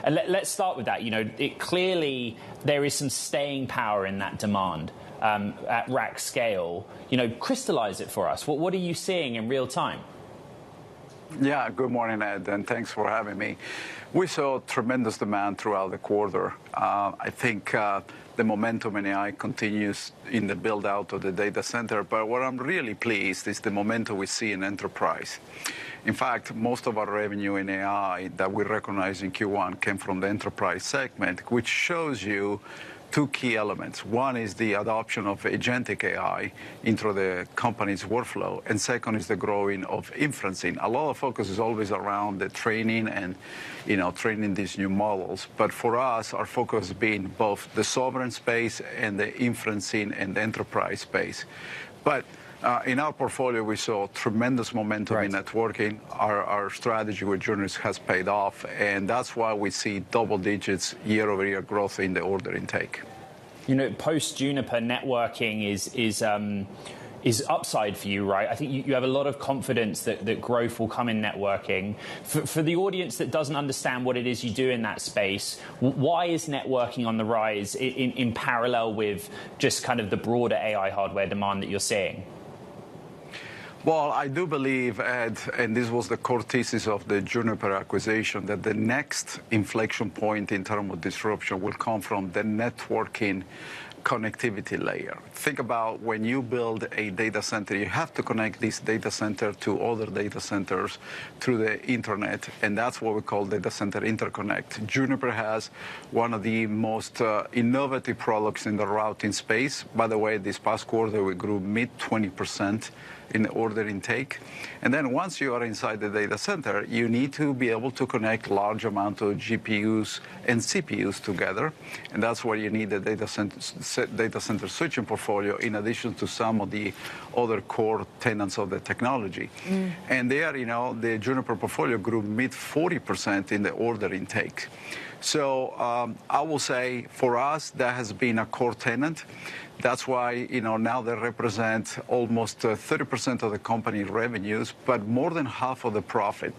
And let's start with that. Clearly there is some staying power in that demand at rack scale. Crystallize it for us. What are you seeing in real time? Yeah, good morning, Ed, and thanks for having me. We saw tremendous demand throughout the quarter. I think the momentum in AI continues in the build-out of the data center, but what I'm really pleased is the momentum we see in enterprise. In fact, most of our revenue in AI that we recognize in Q1 came from the enterprise segment, which shows you two key elements. One is the adoption of agentic AI into the company's workflow, and second is the growing of inferencing. A lot of focus is always around the training and training these new models. But for us, our focus has been both the sovereign space and the inferencing and the enterprise space. But in our portfolio, we saw tremendous momentum in networking. Our strategy with Juniper has paid off, and that's why we see double digits year-over-year growth in the order intake. Post Juniper, networking is upside for you, right? I think you have a lot of confidence that growth will come in networking. For the audience that doesn't understand what it is you do in that space, why is networking on the rise in parallel with just kind of the broader AI hardware demand that you're seeing? Well, I do believe, Ed, and this was the core thesis of the Juniper acquisition, that the next inflection point in terms of disruption will come from the networking connectivity layer. Think about when you build a data center, you have to connect this data center to other data centers through the internet, and that's what we call data center interconnect. Juniper has one of the most innovative products in the routing space. By the way, this past quarter, we grew mid-20% in the order intake. And then once you are inside the data center, you need to be able to connect large amount of GPUs and CPUs together. And that's where you need the data center switching portfolio, in addition to some of the other core tenets of the technology. And there, the Juniper portfolio grew mid-40% in the order intake. So I will say for us, that has been a core tenet. That's why, now they represent almost 30% of the company revenues, but more than half of the profit.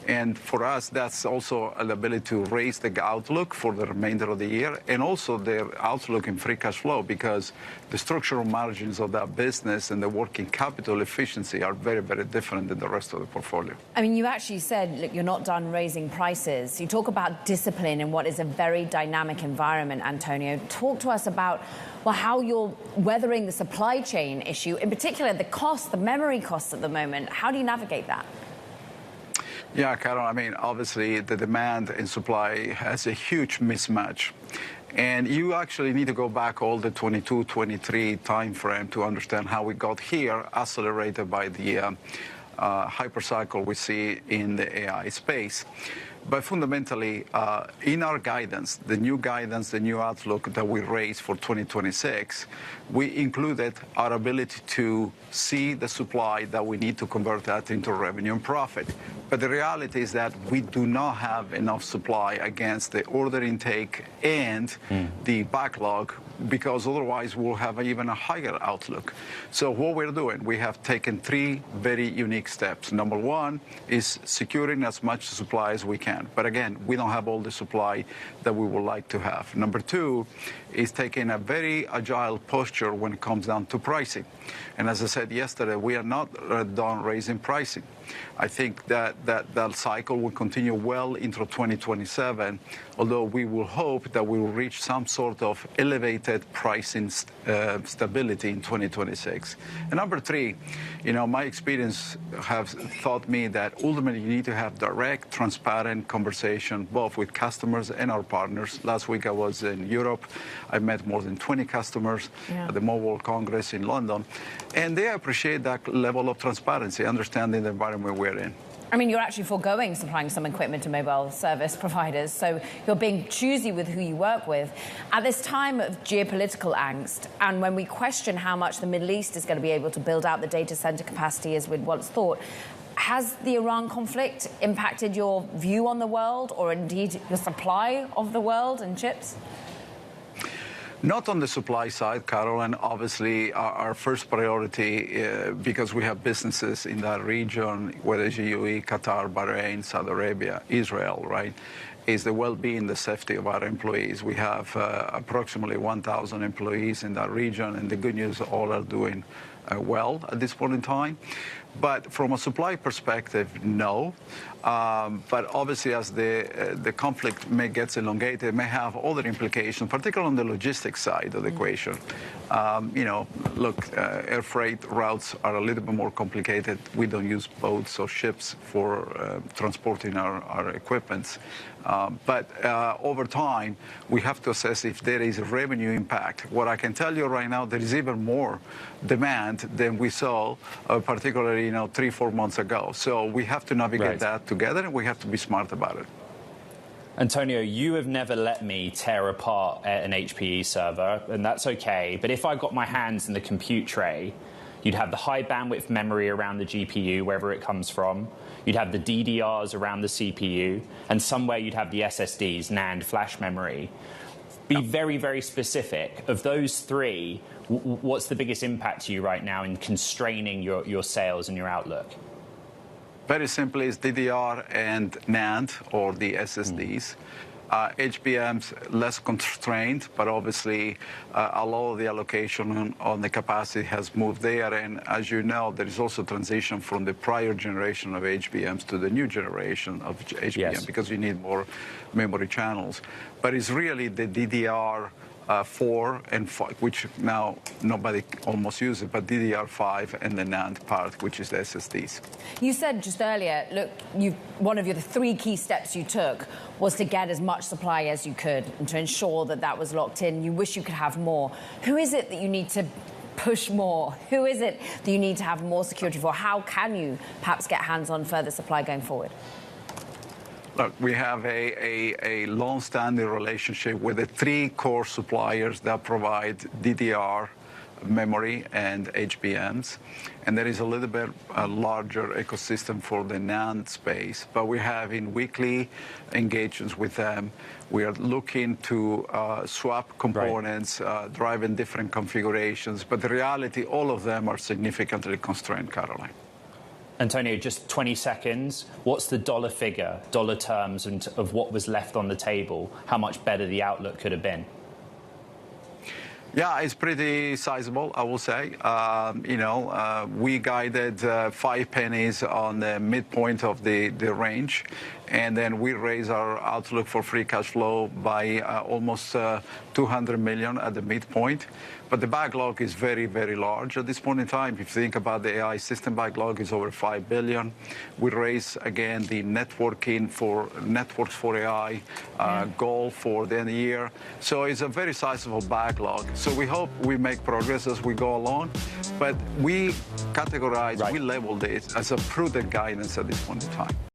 And for us, that's also an ability to raise the outlook for the remainder of the year, and also the outlook in free cash flow, because the structural margins of that business and the working capital efficiency are very, very different than the rest of the portfolio. I mean, you actually said, look, you're not done raising prices. You talk about discipline in what is a very dynamic environment, Antonio. Talk to us about how you're weathering the supply chain issue, in particular the memory costs at the moment. How do you navigate that? Yeah, Carol, I mean, obviously the demand and supply has a huge mismatch. And you actually need to go back all the 22, 23 timeframe to understand how we got here, accelerated by the hypercycle we see in the AI space. But fundamentally, in our guidance, the new outlook that we raised for 2026, we included our ability to see the supply that we need to convert that into revenue and profit. But the reality is that we do not have enough supply against the order intake and the backlog, because otherwise we'll have even a higher outlook. So what we're doing, we have taken three very unique steps. Number one is securing as much supply as we can. But again, we don't have all the supply that we would like to have. Number two is taking a very agile posture when it comes down to pricing. And as I said yesterday, we are not done raising pricing. I think that cycle will continue well into 2027, although we will hope that we will reach some sort of elevated pricing stability in 2026. And number three, my experience has taught me that ultimately you need to have direct, transparent conversation, both with customers and our partners. Last week I was in Europe. I met more than 20 customers at the Mobile World Congress in London, and they appreciate that level of transparency, understanding the environment we're in. I mean, you're actually foregoing supplying some equipment to mobile service providers, so you're being choosy with who you work with. At this time of geopolitical angst, and when we question how much the Middle East is going to be able to build out the data center capacity as we'd once thought, has the Iran conflict impacted your view on the world, or indeed your supply of the world and chips? Not on the supply side, Carol, and obviously our first priority, because we have businesses in that region, whether it's UAE, Qatar, Bahrain, Saudi Arabia, Israel, right? is the well-being, the safety of our employees. We have approximately 1,000 employees in that region, and the good news, all are doing well at this point in time. But from a supply perspective, no. But obviously, as the conflict gets elongated, it may have other implications, particularly on the logistics side of the equation. Look, air freight routes are a little bit more complicated. We don't use boats or ships for transporting our equipment. But over time, we have to assess if there is a revenue impact. What I can tell you right now, there is even more demand than we saw, particularly 3-4 months ago. So we have to navigate that together, and we have to be smart about it. Antonio, you have never let me tear apart an HPE server, and that's okay. But if I got my hands in the compute tray, you'd have the high bandwidth memory around the GPU, wherever it comes from. You'd have the DDRs around the CPU, and somewhere you'd have the SSDs, NAND, flash memory. Be very, very specific. Of those three, what's the biggest impact to you right now in constraining your sales and your outlook? Very simply, it's DDR and NAND, or the SSDs. HBM's less constrained, but obviously a lot of the allocation on the capacity has moved there. And as you know, there is also transition from the prior generation of HBMs to the new generation of HBM, because you need more memory channels. But it's really the DDR 4 and 5, which now nobody almost uses, but DDR5 and the NAND part, which is the SSDs. You said just earlier, look, one of the three key steps you took was to get as much supply as you could and to ensure that that was locked in. You wish you could have more. Who is it that you need to push more? Who is it that you need to have more security for? How can you perhaps get hands on further supply going forward? Look, we have a long-standing relationship with the three core suppliers that provide DDR, memory, and HBMs. And there is a little bit larger ecosystem for the NAND space. But we're having weekly engagements with them. We are looking to swap components, drive in different configurations. But the reality, all of them are significantly constrained, Caroline. Antonio, just 20 seconds. What's the dollar figure, dollar terms, of what was left on the table? How much better the outlook could have been? Yeah, it's pretty sizable, I will say. We guided 5 pennies on the midpoint of the range, and then we raised our outlook for free cash flow by almost $200 million at the midpoint. But the backlog is very, very large at this point in time. If you think about the AI system backlog, is over $5 billion. We raised, again, the networks for AI goal for the end of the year. So it's a very sizable backlog. So we hope we make progress as we go along. But we categorize, we label this as a prudent guidance at this point in time.